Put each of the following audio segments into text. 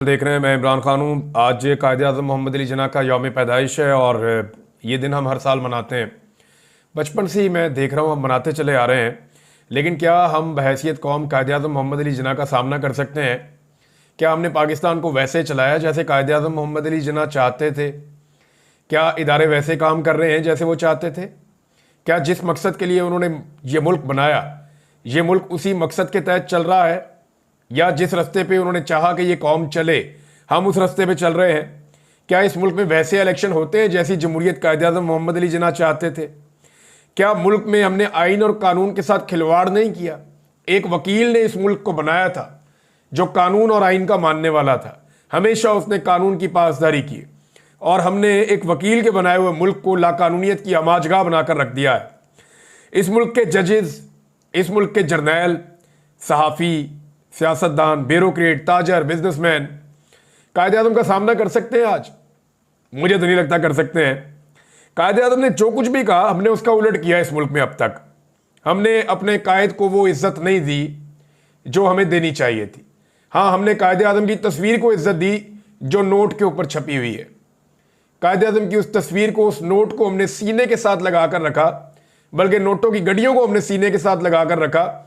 देख रहे हैं, मैं इमरान खान हूँ। आज कायद-ए-आज़म मोहम्मद अली जिन्ना का यौम पैदाइश है और ये दिन हम हर साल मनाते हैं। बचपन से ही मैं देख रहा हूँ, हम मनाते चले आ रहे हैं। लेकिन क्या हम बहैसियत कौम कायद-ए-आज़म मोहम्मद अली जिन्ना का सामना कर सकते हैं? क्या हमने पाकिस्तान को वैसे चलाया जैसे कायद-ए-आज़म मोहम्मद अली जिन्ना चाहते थे? क्या इदारे वैसे काम कर रहे हैं जैसे वो चाहते थे? क्या जिस मकसद के लिए उन्होंने ये मुल्क बनाया, ये मुल्क उसी मकसद के तहत चल रहा है? या जिस रास्ते पे उन्होंने चाहा कि ये कौम चले, हम उस रास्ते पे चल रहे हैं? क्या इस मुल्क में वैसे इलेक्शन होते हैं जैसी जमहूरियत कायद-ए-आज़म मोहम्मद अली जिन्ना चाहते थे? क्या मुल्क में हमने आइन और कानून के साथ खिलवाड़ नहीं किया? एक वकील ने इस मुल्क को बनाया था जो कानून और आइन का मानने वाला था। हमेशा उसने कानून की पासदारी की और हमने एक वकील के बनाए हुए मुल्क को लाकानूनियत की आमाजगाह बनाकर रख दिया है। इस मुल्क के जजेस, इस मुल्क के जर्नैल, सहाफ़ी, सियासतदान, ब्यूरोक्रेट, ताजर, बिजनेसमैन कायद-ए-आज़म का सामना कर सकते हैं आज? मुझे तो नहीं लगता कर सकते हैं। कायद-ए-आज़म ने जो कुछ भी कहा, हमने उसका उलट किया इस मुल्क में। अब तक हमने अपने कायद को वो इज्जत नहीं दी जो हमें देनी चाहिए थी। हाँ, हमने कायद-ए-आज़म की तस्वीर को इज्जत दी जो नोट के ऊपर छपी हुई है। कायद-ए-आज़म की उस तस्वीर को, उस नोट को हमने सीने के साथ लगाकर रखा, बल्कि नोटों की गड्डियों को हमने सीने के साथ लगाकर रखा।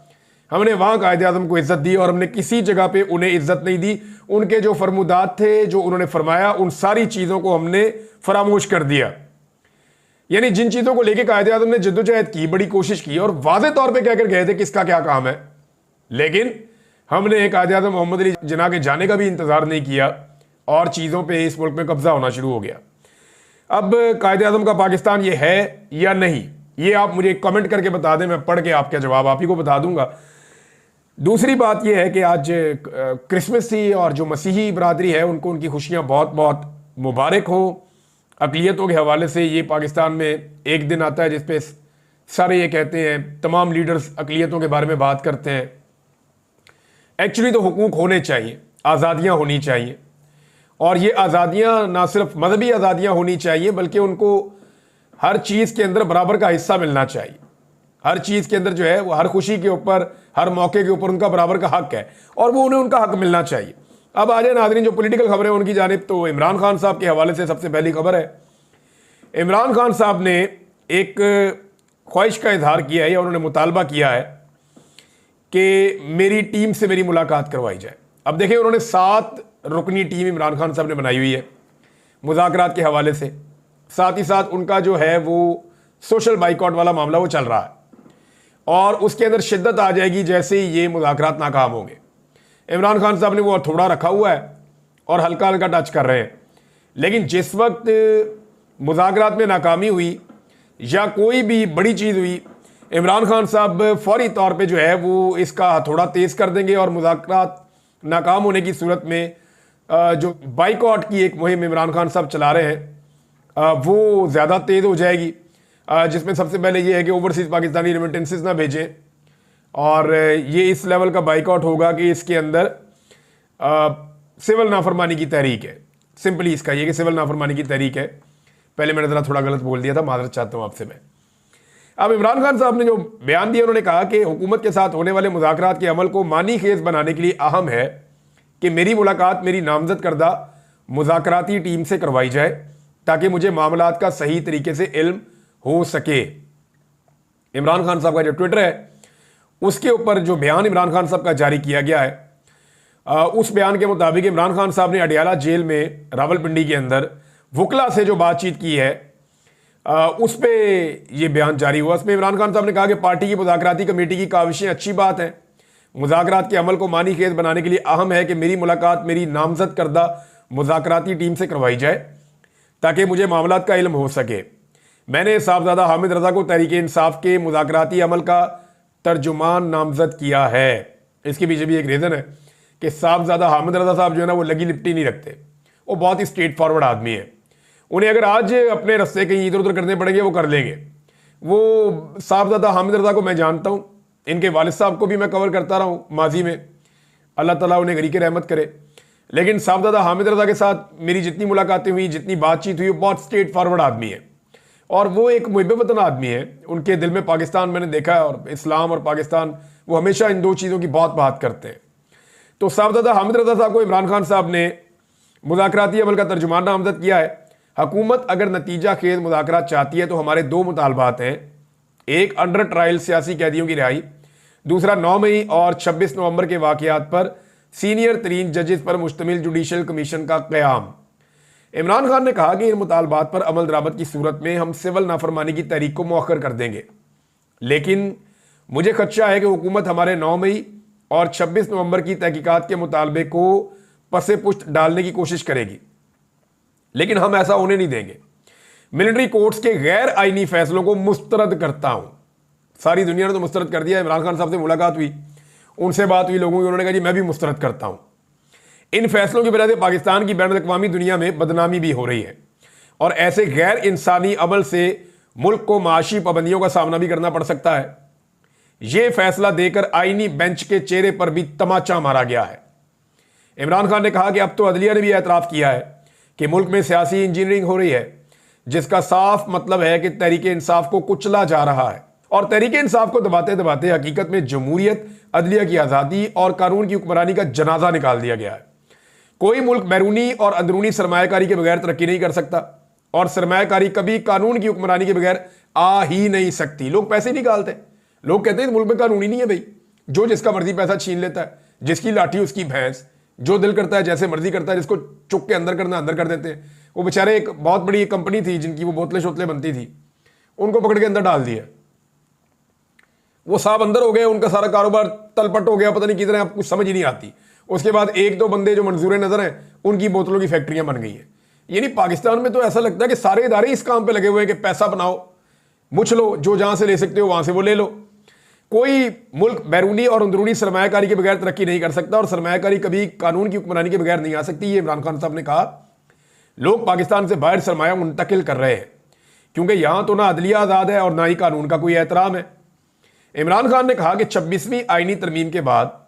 हमने वहां कायद-ए-आज़म को इज्जत दी और हमने किसी जगह पे उन्हें इज्जत नहीं दी। उनके जो फरमुदात थे, जो उन्होंने फरमाया, उन सारी चीज़ों को हमने फरामोश कर दिया। यानी जिन चीज़ों को लेकर कायद-ए-आज़म ने जद्दोजहद की, बड़ी कोशिश की और वाज़े तौर पे कहकर गए थे कि इसका क्या काम है, लेकिन हमने कायद-ए-आज़म मोहम्मद अली जिन्ना के जाने का भी इंतज़ार नहीं किया और चीज़ों पर इस मुल्क में कब्जा होना शुरू हो गया। अब कायद-ए-आज़म का पाकिस्तान ये है या नहीं, ये आप मुझे कमेंट करके बता दें। मैं पढ़ के आपका जवाब आप ही को बता दूंगा। दूसरी बात यह है कि आज क्रिसमस थी और जो मसीही बरादरी है उनको उनकी खुशियां बहुत बहुत मुबारक हो। अक़लियतों के हवाले से ये पाकिस्तान में एक दिन आता है जिस पे सारे ये कहते हैं, तमाम लीडर्स अक़लियतों के बारे में बात करते हैं। एक्चुअली तो हुकूक होने चाहिए, आज़ादियाँ होनी चाहिए, और ये आज़ादियाँ ना सिर्फ मजहबी आज़ादियाँ होनी चाहिए बल्कि उनको हर चीज़ के अंदर बराबर का हिस्सा मिलना चाहिए। हर चीज़ के अंदर जो है वो हर खुशी के ऊपर, हर मौके के ऊपर उनका बराबर का हक है और वो उन्हें उनका हक मिलना चाहिए। अब आ जाए नाज़रीन जो पॉलिटिकल खबरें उनकी जानिब, तो इमरान खान साहब के हवाले से सबसे पहली खबर है। इमरान खान साहब ने एक ख्वाहिश का इजहार किया है या उन्होंने मुतालबा किया है कि मेरी टीम से मेरी मुलाकात करवाई जाए। अब देखिए, उन्होंने 7 रुकनी टीम इमरान खान साहब ने बनाई हुई है मुज़ाकरात के हवाले से। साथ ही साथ उनका जो है वो सोशल बाइकआउट वाला मामला वो चल रहा है और उसके अंदर शिद्दत आ जाएगी जैसे ही ये मुज़ाकरात नाकाम होंगे। इमरान खान साहब ने वो थोड़ा रखा हुआ है और हल्का हल्का टच कर रहे हैं। लेकिन जिस वक्त मुज़ाकरात में नाकामी हुई या कोई भी बड़ी चीज़ हुई, इमरान खान साहब फौरी तौर पे जो है वो इसका थोड़ा तेज़ कर देंगे और मुज़ाकरात नाकाम होने की सूरत में जो बाइकआउट की एक मुहिम इमरान खान साहब चला रहे हैं वो ज़्यादा तेज़ हो जाएगी। जिसमें सबसे पहले ये है कि ओवरसीज़ पाकिस्तानी रेमिटेंसेस ना भेजें, और ये इस लेवल का बाइकआउट होगा कि इसके अंदर सिविल नाफरमानी की तहरीक है। सिंपली इसका ये कि सिविल नाफरमानी की तहरीक है। पहले मैंने ज़रा थोड़ा गलत बोल दिया था, माजरत चाहता हूँ आपसे मैं। अब इमरान खान साहब ने जो बयान दिया, उन्होंने कहा कि हुकूमत के साथ होने वाले मुज़ाकरात के अमल को मानी खेज बनाने के लिए अहम है कि मेरी मुलाकात मेरी नामजद करदा मुज़ाकराती टीम से करवाई जाए ताकि मुझे मामलात का सही तरीके से इल्म हो सके। इमरान खान साहब का जो ट्विटर है उसके ऊपर जो बयान इमरान खान साहब का जारी किया गया है, उस बयान के मुताबिक इमरान खान साहब ने अडियाला जेल में रावलपिंडी के अंदर वकला से जो बातचीत की है उस पे ये बयान जारी हुआ। उसमें इमरान खान साहब ने कहा कि पार्टी की मुज़ाकराती कमेटी की काविशें अच्छी बात है। मुज़ाकरात के अमल को मानी खेज बनाने के लिए अहम है कि मेरी मुलाकात मेरी नामजद करदा मुज़ाकराती टीम से करवाई जाए ताकि मुझे मामलात का इल्म हो सके। मैंने साहबजादा हामिद रज़ा को तहरीक इंसाफ के मुज़ाकराती अमल का तर्जुमान नामजद किया है। इसके पीछे भी एक रीज़न है कि साहबजादा हामिद रज़ा साहब जो है ना वो लगी लिपटी नहीं रखते, वो बहुत ही स्ट्रेट फॉरवर्ड आदमी है। उन्हें अगर आज अपने रास्ते कहीं इधर उधर करने पड़ेंगे वो कर लेंगे। वो साहबजादा हामिद रज़ा को मैं जानता हूँ, इनके वालिद साहब को भी मैं कवर करता रहा हूँ माजी में, अल्लाह ताला उन्हें गरीक रहमत करे। लेकिन साहबजादा हामिद रज़ा के साथ मेरी जितनी मुलाकातें हुई, जितनी बातचीत हुई, वो बहुत स्ट्रेट फॉरवर्ड आदमी है और वो एक मुहिब वतन आदमी है। उनके दिल में पाकिस्तान मैंने देखा है और इस्लाम और पाकिस्तान, वो हमेशा इन दो चीज़ों की बहुत बात करते हैं। तो साहबजादा हामिद रजा साहब को इमरान खान साहब ने मुज़ाकराती अमल का तर्जुमान नामजद किया है। हुकूमत अगर नतीजा खेज मुज़ाकरात चाहती है तो हमारे दो मुतालबात हैं, एक अंडर ट्रायल सियासी कैदियों की रिहाई, दूसरा 9 मई और 26 नवंबर के वाक़यात पर सीनियर तरीन जजेस पर मुश्तमिल जुडिशल कमीशन का क़याम। इमरान खान ने कहा कि इन मुतालबात पर अमल दरामद की सूरत में हम सिविल नाफरमानी की तहरीक को मौखर कर देंगे, लेकिन मुझे खदशा है कि हुकूमत हमारे 9 मई और 26 नवंबर की तहकीकात के मुतालबे को पसे पुश्त डालने की कोशिश करेगी, लेकिन हम ऐसा होने नहीं देंगे। मिलिट्री कोर्ट्स के गैर आईनी फैसलों को मुस्तरद करता हूं। सारी दुनिया ने तो मुस्तरद कर दिया। इमरान खान साहब से मुलाकात हुई, उनसे बात हुई लोगों की, उन्होंने कहा जी मैं भी मुस्तरद करता हूं। इन फैसलों की वजह से पाकिस्तान की बैन अवी दुनिया में बदनामी भी हो रही है और ऐसे गैर इंसानी अमल से मुल्क को माशी पाबंदियों का सामना भी करना पड़ सकता है। यह फैसला देकर आईनी बेंच के चेहरे पर भी तमाचा मारा गया है। इमरान खान ने कहा कि अब तो अदलिया ने भी एतराफ़ किया है कि मुल्क में सियासी इंजीनियरिंग हो रही है, जिसका साफ मतलब है कि तहरीक इंसाफ को कुचला जा रहा है और तहरीक इंसाफ को दबाते दबाते हकीकत में जमहूरियत, अदलिया की आज़ादी और कानून की हुक्मरानी का जनाजा निकाल दिया गया है। कोई मुल्क बैरूनी और अंदरूनी सरमायाकारी के बगैर तरक्की नहीं कर सकता और सरमायाकारी कभी कानून की हुक्मरानी के बगैर आ ही नहीं सकती। लोग पैसे निकालते, लोग कहते हैं मुल्क में कानून ही नहीं है भाई, जो जिसका मर्जी पैसा छीन लेता है, जिसकी लाठी उसकी भैंस, जो दिल करता है जैसे मर्जी करता है, जिसको चुक के अंदर करना अंदर कर देते हैं। वो बेचारे एक बहुत बड़ी कंपनी थी जिनकी वो बोतलें शोतलें बनती थी, उनको पकड़ के अंदर डाल दिया, वो साहब अंदर हो गए, उनका सारा कारोबार तलपट हो गया, पता नहीं किधर है, आपको कुछ समझ ही नहीं आती। उसके बाद एक दो बंदे जो मंजूर नजर हैं, उनकी बोतलों की फैक्ट्रियां बन गई हैं। यानी पाकिस्तान में तो ऐसा लगता है कि सारे इदारे इस काम पे लगे हुए हैं कि पैसा बनाओ, मुछ लो, जो जहां से ले सकते हो वहां से वो ले लो। कोई मुल्क बैरूनी और अंदरूनी सरमायाकारी के बगैर तरक्की नहीं कर सकता और सरमायाकारी कभी कानून की हुक्मरानी के बगैर नहीं आ सकती। ये इमरान खान साहब ने कहा। लोग पाकिस्तान से बाहर सरमाया मुंतकिल कर रहे हैं क्योंकि यहां तो ना अदलिया आज़ाद है और ना ही कानून का कोई एहतराम है। इमरान खान ने कहा कि 26वीं आईनी तरमीम के बाद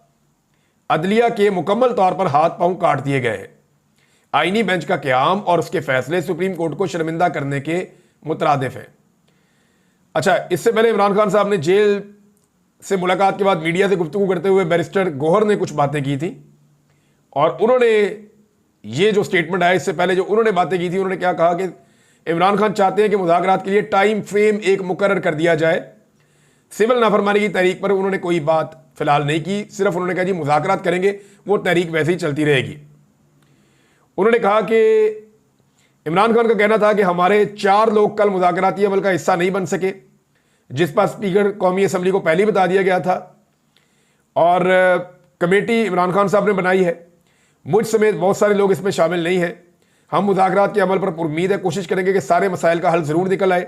अदलिया के मुकम्मल तौर पर हाथ पांव काट दिए गए हैं। आईनी बेंच का क़याम और उसके फैसले सुप्रीम कोर्ट को शर्मिंदा करने के मुतरादिफ हैं। अच्छा, इससे पहले इमरान खान साहब ने जेल से मुलाकात के बाद मीडिया से गुफ्तगू करते हुए बैरिस्टर गौहर ने कुछ बातें की थी और उन्होंने ये जो स्टेटमेंट आया, इससे पहले जो उन्होंने बातें की थी, उन्होंने क्या कहा कि इमरान खान चाहते हैं कि मुज़ाकरात के लिए टाइम फ्रेम एक मुकर्रर कर दिया जाए। सिविल नाफरमानी की तहरीक पर उन्होंने कोई बात फिलहाल नहीं की, सिर्फ उन्होंने कहा जी मुज़ाकरात करेंगे, वो तहरीक वैसे ही चलती रहेगी। उन्होंने कहा कि इमरान खान का कहना था कि हमारे 4 लोग कल मुज़ाकराती अमल का हिस्सा नहीं बन सके, जिस पर स्पीकर कौमी असम्बली को पहले ही बता दिया गया था और कमेटी इमरान खान साहब ने बनाई है। मुझ समेत बहुत सारे लोग इसमें शामिल नहीं हैं। हम मुज़ाकरात के अमल पर उम्मीद है, कोशिश करेंगे कि सारे मसाइल का हल ज़रूर निकल आए।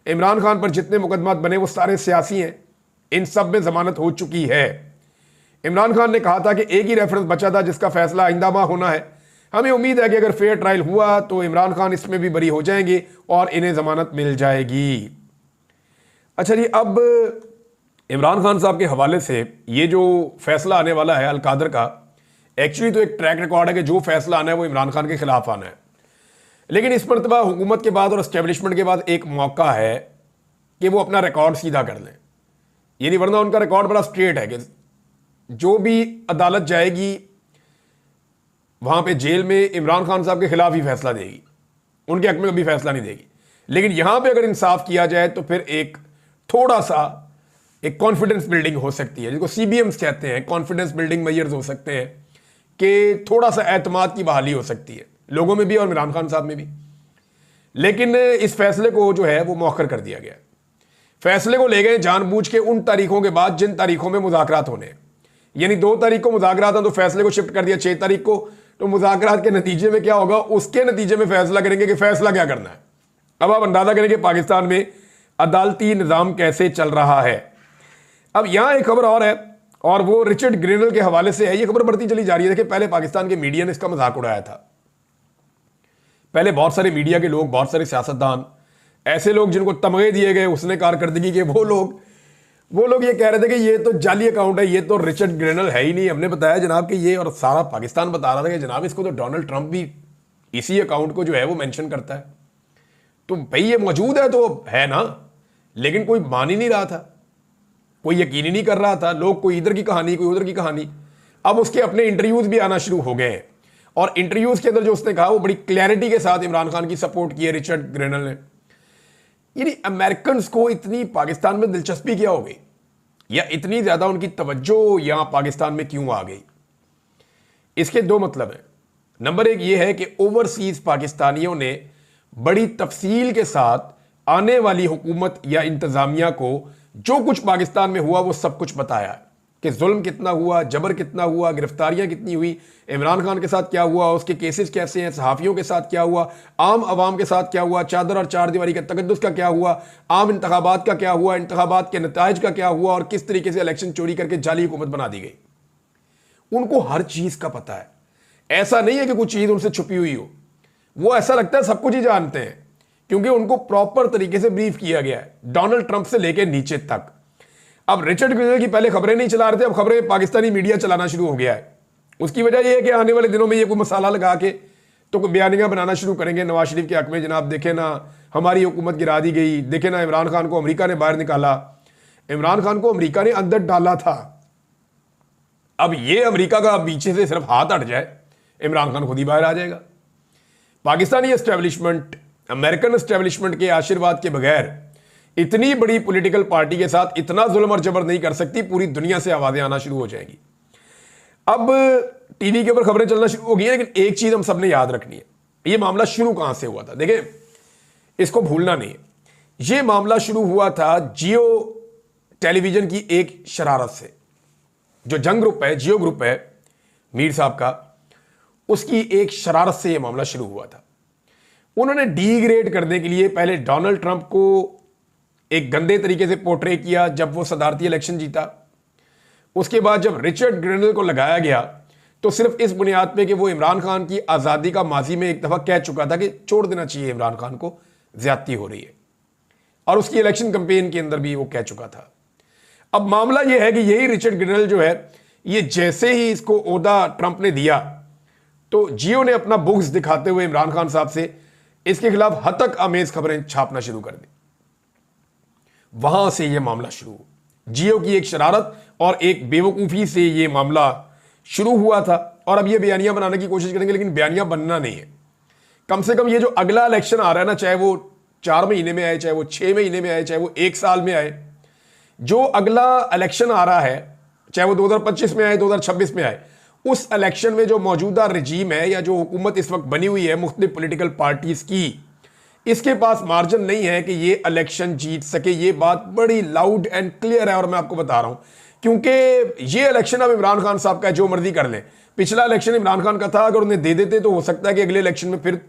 इमरान खान पर जितने मुकदमात बने वो सारे सियासी हैं, इन सब में जमानत हो चुकी है। इमरान खान ने कहा था कि एक ही रेफरेंस बचा था जिसका फैसला आइंदा माह होना है। हमें उम्मीद है कि अगर फेयर ट्रायल हुआ तो इमरान खान इसमें भी बरी हो जाएंगे और इन्हें जमानत मिल जाएगी। अच्छा जी, अब इमरान खान साहब के हवाले से ये जो फैसला आने वाला है अलकादर का, एक्चुअली तो एक ट्रैक रिकॉर्ड है कि जो फैसला आना है वो इमरान खान के खिलाफ आना है, लेकिन इस मरतबा हुकूमत के बाद और एस्टेब्लिशमेंट के बाद एक मौका है कि वो अपना रिकॉर्ड सीधा कर लें। यानी वरना उनका रिकॉर्ड बड़ा स्ट्रेट है कि जो भी अदालत जाएगी वहां पे जेल में इमरान खान साहब के खिलाफ ही फैसला देगी, उनके हक में कभी फैसला नहीं देगी। लेकिन यहां पे अगर इंसाफ किया जाए तो फिर एक थोड़ा सा एक कॉन्फिडेंस बिल्डिंग हो सकती है, जिसको CBMs कहते हैं, कॉन्फिडेंस बिल्डिंग मेजर्स हो सकते हैं कि थोड़ा सा एतमाद की बहाली हो सकती है लोगों में भी और इमरान खान साहब में भी। लेकिन इस फैसले को जो है वो मौखर कर दिया गया। फैसले को ले गए जानबूझ के उन तारीखों के बाद जिन तारीखों में मुज़ाकरात होने हैं। यानी 2 तारीख को मुज़ाकरात हैं तो फैसले को शिफ्ट कर दिया 6 तारीख को। तो मुज़ाकरात के नतीजे में क्या होगा, उसके नतीजे में फैसला करेंगे कि फैसला क्या करना है। अब आप अंदाजा करें कि पाकिस्तान में अदालती निज़ाम कैसे चल रहा है। अब यहां एक खबर और है और वो रिचर्ड ग्रेनल के हवाले से है। ये खबर बढ़ती चली जा रही है। देखिए, पहले पाकिस्तान के मीडिया ने इसका मजाक उड़ाया था। पहले बहुत सारे मीडिया के लोग, बहुत सारे सियासतदान, ऐसे लोग जिनको तमगे दिए गए उसने कारकर्दगी के, वो लोग ये कह रहे थे कि ये तो जाली अकाउंट है, ये तो रिचर्ड ग्रेनल है ही नहीं। हमने बताया जनाब कि ये, और सारा पाकिस्तान बता रहा था कि जनाब इसको तो डोनाल्ड ट्रंप भी इसी अकाउंट को जो है वो मेंशन करता है। तो भाई ये मौजूद है तो है ना, लेकिन कोई मान ही नहीं रहा था, कोई यकीन ही नहीं कर रहा था। लोग कोई इधर की कहानी कोई उधर की कहानी। अब उसके अपने इंटरव्यूज भी आना शुरू हो गए हैं और इंटरव्यूज के अंदर जो उसने कहा वो बड़ी क्लैरिटी के साथ इमरान खान की सपोर्ट की है रिचर्ड ग्रेनल ने। यानी अमेरिकन को इतनी पाकिस्तान में दिलचस्पी क्या हो गई या इतनी ज्यादा उनकी तवज्जो यहां पाकिस्तान में क्यों आ गई? इसके दो मतलब है। नंबर एक ये है कि ओवरसीज पाकिस्तानियों ने बड़ी तफसील के साथ आने वाली हुकूमत या इंतजामिया को जो कुछ पाकिस्तान में हुआ वो सब कुछ बताया है कि जुल्म कितना हुआ, जबर कितना हुआ, गिरफ्तारियां कितनी हुई, इमरान खान के साथ क्या हुआ, उसके केसेस कैसे हैं, सहाफ़ियों के साथ क्या हुआ, आम आवाम के साथ क्या हुआ, चादर और चार दीवारी का तकद्दुस का क्या हुआ, आम इंतखाबात का क्या हुआ, इंतखाबात के नताइज का क्या हुआ और किस तरीके से इलेक्शन चोरी करके जाली हुकूमत बना दी गई। उनको हर चीज़ का पता है। ऐसा नहीं है कि कुछ चीज़ उनसे छुपी हुई हो, वो ऐसा लगता है सब कुछ ही जानते हैं क्योंकि उनको प्रॉपर तरीके से ब्रीफ किया गया है, डोनाल्ड ट्रंप से लेकर नीचे तक। अब रिचर्ड ग्रेनल की पहले खबरें नहीं चला रहे थे, अब खबरें पाकिस्तानी मीडिया चलाना शुरू हो गया है। उसकी वजह यह है कि आने वाले दिनों में ये कोई मसाला लगा के तो कोई बयानियां बनाना शुरू करेंगे नवाज शरीफ के हक में, जनाब देखे ना हमारी हुकूमत गिरा दी गई, देखे ना इमरान खान को अमेरिका ने बाहर निकाला। इमरान खान को अमेरिका ने अंदर डाला था, अब ये अमेरिका का पीछे से सिर्फ हाथ हट जाए, इमरान खान खुद ही बाहर आ जाएगा। पाकिस्तानी एस्टेब्लिशमेंट अमेरिकन एस्टेब्लिशमेंट के आशीर्वाद के बगैर इतनी बड़ी पॉलिटिकल पार्टी के साथ इतना जुल्म और जबर नहीं कर सकती, पूरी दुनिया से आवाजें आना शुरू हो जाएंगी। अब टीवी के ऊपर खबरें चलना शुरू हो गई हैं, लेकिन एक चीज हम सबने याद रखनी है, यह मामला शुरू कहां से हुआ था। देखें, इसको भूलना नहीं है, यह मामला शुरू हुआ था जियो टेलीविजन की एक शरारत से। जो जंग ग्रुप है, जियो ग्रुप है मीर साहब का, उसकी एक शरारत से यह मामला शुरू हुआ था। उन्होंने डीग्रेड करने के लिए पहले डोनाल्ड ट्रंप को एक गंदे तरीके से पोर्ट्रे किया जब वो सदारती इलेक्शन जीता। उसके बाद जब रिचर्ड ग्रेनल को लगाया गया तो सिर्फ इस बुनियाद पे कि वो इमरान खान की आज़ादी का माजी में एक दफ़ा कह चुका था कि छोड़ देना चाहिए इमरान खान को, ज्यादती हो रही है, और उसकी इलेक्शन कैंपेन के अंदर भी वो कह चुका था। अब मामला यह है कि यही रिचर्ड ग्रेनल जो है, ये जैसे ही इसको ओहदा ट्रंप ने दिया तो जियो ने अपना बुग्स दिखाते हुए इमरान खान साहब से इसके खिलाफ हतक आमेज खबरें छापना शुरू कर दी। वहां से यह मामला शुरू हुआ। जियो की एक शरारत और एक बेवकूफी से यह मामला शुरू हुआ था और अब यह बयानियां बनाने की कोशिश करेंगे, लेकिन बयानियां बनना नहीं है। कम से कम ये जो अगला इलेक्शन आ रहा है ना, चाहे वो 4 महीने में आए, चाहे वो 6 महीने में आए, चाहे वो 1 साल में आए, जो अगला इलेक्शन आ रहा है, चाहे वो 2025 में आए, 2026 में आए, उस इलेक्शन में जो मौजूदा रजीम है या जो हुकूमत इस वक्त बनी हुई है मुख्तलिफ पॉलिटिकल पार्टीज की, इसके पास मार्जिन नहीं है कि ये इलेक्शन जीत सके। ये बात बड़ी लाउड एंड क्लियर है और मैं आपको बता रहा हूं, क्योंकि ये इलेक्शन अब इमरान खान साहब का जो मर्जी कर लें। पिछला इलेक्शन इमरान खान का था, अगर उन्हें दे देते तो हो सकता है कि अगले इलेक्शन में फिर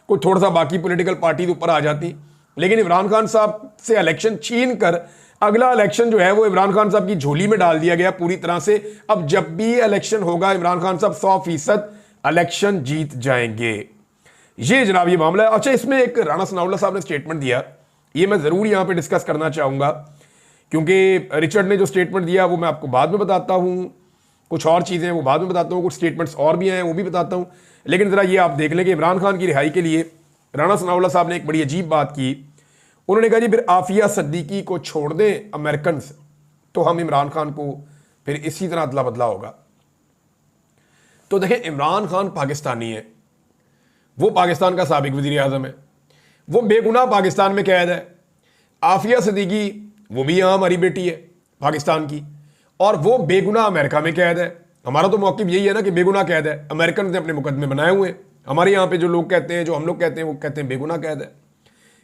कोई थोड़ा सा बाकी पॉलिटिकल पार्टी ऊपर आ जाती, लेकिन इमरान खान साहब से इलेक्शन छीन कर अगला इलेक्शन जो है वो इमरान खान साहब की झोली में डाल दिया गया पूरी तरह से। अब जब भी इलेक्शन होगा इमरान खान साहब 100% इलेक्शन जीत जाएंगे। ये जनाब ये मामला है। अच्छा, इसमें एक राणा सनाउल्लाह साहब ने स्टेटमेंट दिया, ये मैं जरूर यहां पे डिस्कस करना चाहूंगा, क्योंकि रिचर्ड ने जो स्टेटमेंट दिया वो मैं आपको बाद में बताता हूं, कुछ और चीजें वो बाद में बताता हूं, कुछ स्टेटमेंट्स और भी हैं वो भी बताता हूं, लेकिन जरा ये आप देख लें कि इमरान खान की रिहाई के लिए राणा सनाउल्लाह साहब ने एक बड़ी अजीब बात की। उन्होंने कहा जी फिर आफिया सिद्दीकी को छोड़ दें अमेरिकन तो हम इमरान खान को फिर इसी तरह अदला बदला होगा। तो देखें, इमरान खान पाकिस्तानी है, वो पाकिस्तान का साबिक वजीर आजम है, वो बेगुनाह पाकिस्तान में कैद है। आफिया सिद्दीकी वो भी यहाँ हमारी बेटी है पाकिस्तान की, और वो बेगुनाह अमेरिका में कैद है। हमारा तो मौक़िफ़ यही है ना कि बेगुनाह कैद है, अमेरिकन ने अपने मुकदमे बनाए हुए हैं। हमारे यहाँ पे जो लोग कहते हैं, जो हम लोग कहते हैं, वो कहते हैं बेगुनाह कैद है,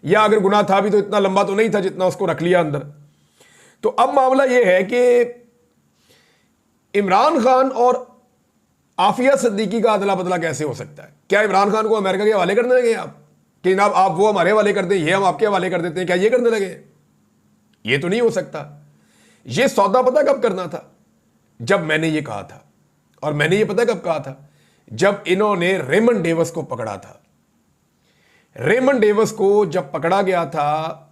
या अगर गुनाह था भी तो इतना लंबा तो नहीं था जितना उसको रख लिया अंदर। तो अब मामला यह है कि इमरान खान और आफिया सिद्दीकी का अदला बदला कैसे हो सकता है? क्या इमरान खान को अमेरिका के हवाले करने लगे आप कि जनाब आप वो हमारे हवाले कर दें, ये हम आपके हवाले कर देते हैं, क्या ये करने लगे? ये तो नहीं हो सकता। ये सौदा पता कब करना था? जब मैंने ये कहा था, और मैंने ये पता कब कहा था? जब इन्होंने रेमंड डेविस को पकड़ा था। रेमंड डेविस को जब पकड़ा गया था,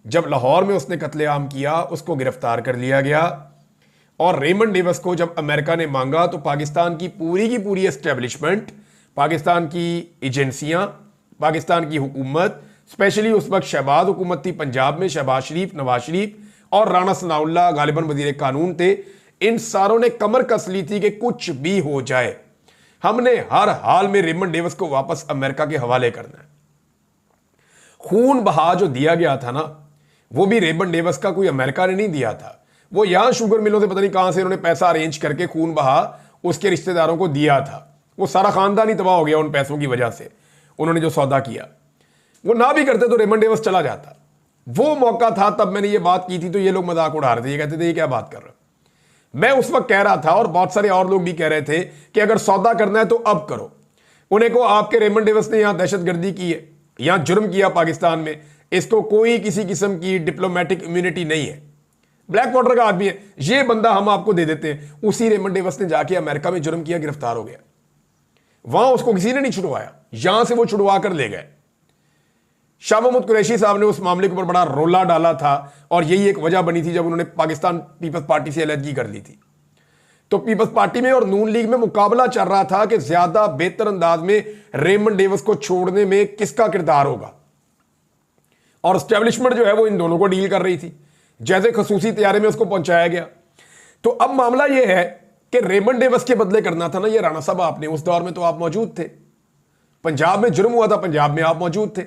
जब लाहौर में उसने कत्लेआम किया, उसको गिरफ्तार कर लिया गया, और रेमंड डेविस को जब अमेरिका ने मांगा तो पाकिस्तान की पूरी एस्टेब्लिशमेंट, पाकिस्तान की एजेंसियां, पाकिस्तान की हुकूमत, स्पेशली उस वक्त शहबाज हुकूमत थी पंजाब में, शहबाज शरीफ, नवाज शरीफ और राणा सनाउल्लाह गालिबन वजीर कानून थे, इन सारों ने कमर कस ली थी कि कुछ भी हो जाए, हमने हर हाल में रेमंड डेविस को वापस अमेरिका के हवाले करना है। खून बहा जो दिया गया था ना, वो भी रेमंड डेविस का कोई अमेरिका ने नहीं दिया था। वो यहां शुगर मिलों से पता नहीं कहां से उन्होंने पैसा अरेंज करके खून बहा उसके रिश्तेदारों को दिया था। वो सारा खानदान ही तबाह हो गया उन पैसों की वजह से, उन्होंने जो सौदा किया। वो ना भी करते तो रेमंड डेविस चला जाता। वो मौका था, तब मैंने ये बात की थी तो ये लोग मजाक उड़ा रहे थे, ये कहते थे ये क्या बात कर रहे हो। मैं उस वक्त कह रहा था और बहुत सारे और लोग भी कह रहे थे कि अगर सौदा करना है तो अब करो। उन्हें को आपके रेमंड डेविस ने यहां दहशतगर्दी की है, यहां जुर्म किया पाकिस्तान में, इसको कोई किसी किस्म की डिप्लोमेटिक इम्यूनिटी नहीं है, ब्लैक वाटर का आदमी है, ये बंदा हम आपको दे देते हैं। उसी रेमंड डेविस ने जाके अमेरिका में जुर्म किया, गिरफ्तार हो गया। वहां उसको किसी ने नहीं छुड़वाया, यहां से वो छुड़वा कर ले गए। शाह महमूद कुरैशी साहब ने उस मामले के ऊपर बड़ा रोला डाला था और यही एक वजह बनी थी जब उन्होंने पाकिस्तान पीपल्स पार्टी से अलहदगी कर ली थी। तो पीपल्स पार्टी में और नून लीग में मुकाबला चल रहा था कि ज्यादा बेहतर अंदाज में रेमंड डेविस को छोड़ने में किसका किरदार होगा, और एस्टेब्लिशमेंट जो है वो इन दोनों को डील कर रही थी। जैसे खसूसी तैयारे में उसको पहुंचाया गया। तो अब मामला यह है कि रेमंड डेविस के बदले करना था ना ये राणा साहब, आपने उस दौर में तो आप मौजूद थे, पंजाब में जुर्म हुआ था, पंजाब में आप मौजूद थे,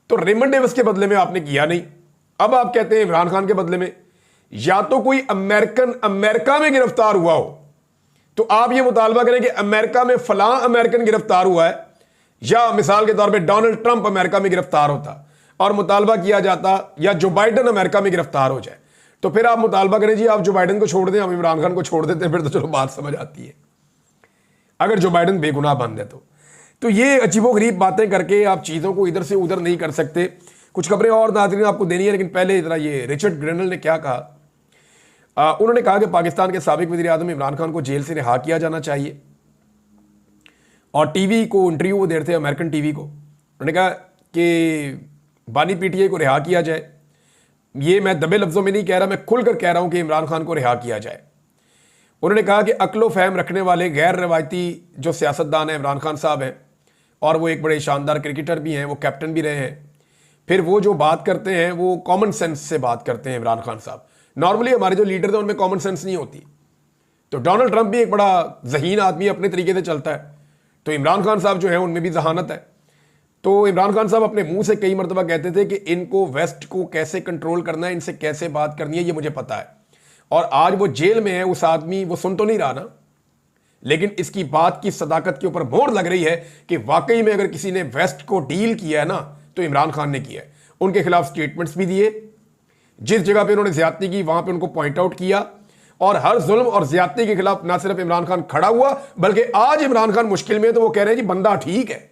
तो रेमंड डेविस के बदले में आपने किया नहीं। अब आप कहते हैं इमरान खान के बदले में, या तो कोई अमेरिकन अमेरिका में गिरफ्तार हुआ हो तो आप ये मुतालबा करें कि अमेरिका में फलां अमेरिकन गिरफ्तार हुआ है, या मिसाल के तौर पे डोनाल्ड ट्रंप अमेरिका में गिरफ्तार होता और मुतालबा किया जाता या जो बाइडन अमेरिका में गिरफ्तार हो जाए, तो फिर आप मुतालबा करें जी आप जो बाइडन को छोड़ दें, हम इमरान खान को छोड़ देते हैं, फिर तो चलो बात समझ आती है, अगर जो बाइडन बेगुनाह बंद है तो ये अजीबोगरीब बातें करके आप चीज़ों को इधर से उधर नहीं कर सकते। कुछ खबरें और नाज़रीन आपको देनी है, लेकिन पहले इतना ये रिचर्ड ग्रेनल ने क्या कहा। उन्होंने कहा कि पाकिस्तान के साबिक वज़ीर-ए-आज़म इमरान खान को जेल से रिहा किया जाना चाहिए। और टीवी को इंटरव्यू वो दे रहे थे, अमेरिकन टीवी को, उन्होंने कहा कि बानी पीटीआई को रिहा किया जाए। ये मैं दबे लफ्ज़ों में नहीं कह रहा, मैं खुलकर कह रहा हूं कि इमरान खान को रिहा किया जाए। उन्होंने कहा कि अक्लो फहम रखने वाले गैर रवायती जो सियासतदान हैं इमरान खान साहब हैं, और वो एक बड़े शानदार क्रिकेटर भी हैं, वो कैप्टन भी रहे हैं, फिर वो जो बात करते हैं वो कॉमन सेंस से बात करते हैं इमरान खान साहब। नॉर्मली हमारे जो लीडर थे उनमें कॉमन सेंस नहीं होती। तो डोनाल्ड ट्रंप भी एक बड़ा जहीन आदमी अपने तरीके से चलता है, तो इमरान खान साहब जो है उनमें भी जहानत है। तो इमरान खान साहब अपने मुंह से कई मरतबा कहते थे कि इनको वेस्ट को कैसे कंट्रोल करना है, इनसे कैसे बात करनी है, ये मुझे पता है। और आज वो जेल में है, उस आदमी वो सुन तो नहीं रहा ना, लेकिन इसकी बात की सदाकत के ऊपर मोहर लग रही है कि वाकई में अगर किसी ने वेस्ट को डील किया है ना तो इमरान खान ने किया है। उनके खिलाफ स्टेटमेंट्स भी दिए, जिस जगह पे उन्होंने ज्यादती की वहां पे उनको पॉइंट आउट किया, और हर जुल्म और ज्यादती के खिलाफ ना सिर्फ इमरान खान खड़ा हुआ, बल्कि आज इमरान खान मुश्किल में तो वो कह रहे हैं जी बंदा ठीक है,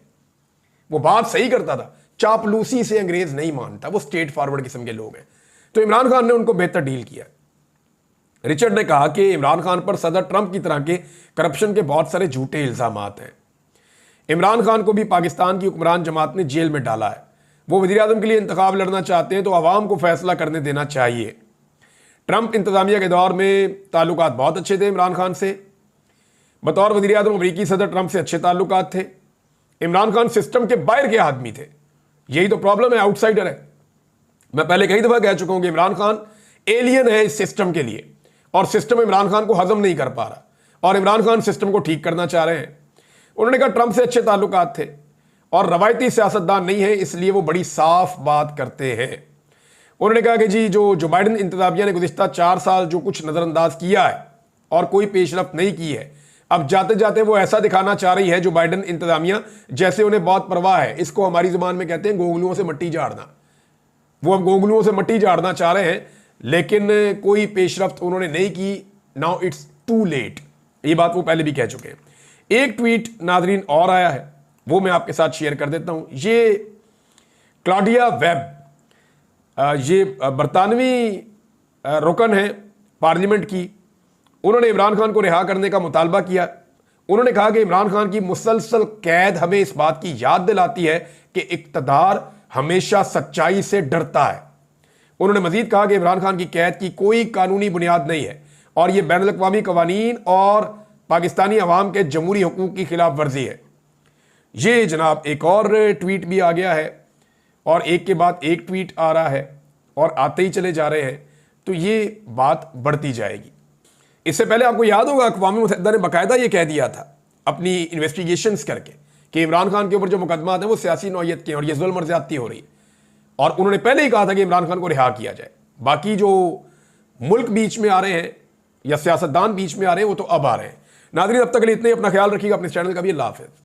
वो बात सही करता था, चापलूसी से अंग्रेज नहीं मानता, वो स्ट्रेट फॉरवर्ड किस्म के लोग हैं। तो इमरान खान ने उनको बेहतर डील किया। रिचर्ड ने कहा कि इमरान खान पर सदर ट्रंप की तरह के करप्शन के बहुत सारे झूठे इल्जामात हैं। इमरान खान को भी पाकिस्तान की हुक्मरान जमात ने जेल में डाला है। वो वज़ीर-ए-आज़म के लिए इंतखाब लड़ना चाहते हैं तो आवाम को फैसला करने देना चाहिए। ट्रंप इंतजामिया के दौर में ताल्लुकात बहुत अच्छे थे इमरान खान से, बतौर वज़ीर-ए-आज़म अमरीकी सदर ट्रंप से अच्छे ताल्लुकात थे। इमरान खान सिस्टम के बाहर के आदमी थे, यही तो प्रॉब्लम है, आउटसाइडर है। मैं पहले कई दफा कह चुका हूं कि इमरान खान एलियन है इस सिस्टम के लिए, और सिस्टम इमरान खान को हजम नहीं कर पा रहा, और इमरान खान सिस्टम को ठीक करना चाह रहे हैं। उन्होंने कहा ट्रंप से अच्छे ताल्लुकात थे और रवायती सियासतदान नहीं है, इसलिए वो बड़ी साफ बात करते हैं। उन्होंने कहा कि जी जो बाइडन इंतजामिया ने गुज़िश्ता 4 साल जो कुछ नज़रअंदाज किया है और कोई पेशरफ्त नहीं की है, अब जाते जाते वो ऐसा दिखाना चाह रही है जो बाइडन इंतजामिया, जैसे उन्हें बहुत परवाह है। इसको हमारी ज़ुबान में कहते हैं गोगलुओं से मट्टी झाड़ना। वो अब गोगलुओं से मट्टी झाड़ना चाह रहे हैं, लेकिन कोई पेशरफ्त उन्होंने नहीं की। नाउ इट्स टू लेट, ये बात वो पहले भी कह चुके हैं। एक ट्वीट नाजरीन और आया है, वो मैं आपके साथ शेयर कर देता हूं। ये क्लॉडिया वेब, ये बरतानवी रुकन है पार्लियामेंट की, उन्होंने इमरान खान को रिहा करने का मुतालबा किया। उन्होंने कहा कि इमरान खान की मुसलसल कैद हमें इस बात की याद दिलाती है कि इक़्तिदार हमेशा सच्चाई से डरता है। उन्होंने मजीद कहा कि इमरान खान की कैद की कोई कानूनी बुनियाद नहीं है और यह बैनुल अक़वामी कवानीन और पाकिस्तानी अवाम के जमहूरी हुकूक की खिलाफ वर्जी है। ये जनाब एक और ट्वीट भी आ गया है, और एक के बाद एक ट्वीट आ रहा है और आते ही चले जा रहे हैं, तो ये बात बढ़ती जाएगी। इससे पहले आपको याद होगा अक़वाम मुत्तहिदा ने बाकायदा ये कह दिया था अपनी इन्वेस्टिगेशंस करके कि इमरान खान के ऊपर जो मुकदमा हैं वो सियासी नौयत के हैं और ये जुल्म और ज़्यादती हो रही है, और उन्होंने पहले ही कहा था कि इमरान खान को रिहा किया जाए। बाकी जो मुल्क बीच में आ रहे हैं या सियासतदान बीच में आ रहे हैं वो तो अब आ रहे हैं। नाज़रीन, अब तक के लिए इतने, अपना ख्याल रखिएगा, अपने चैनल का भी। अल्लाह हाफ़िज़।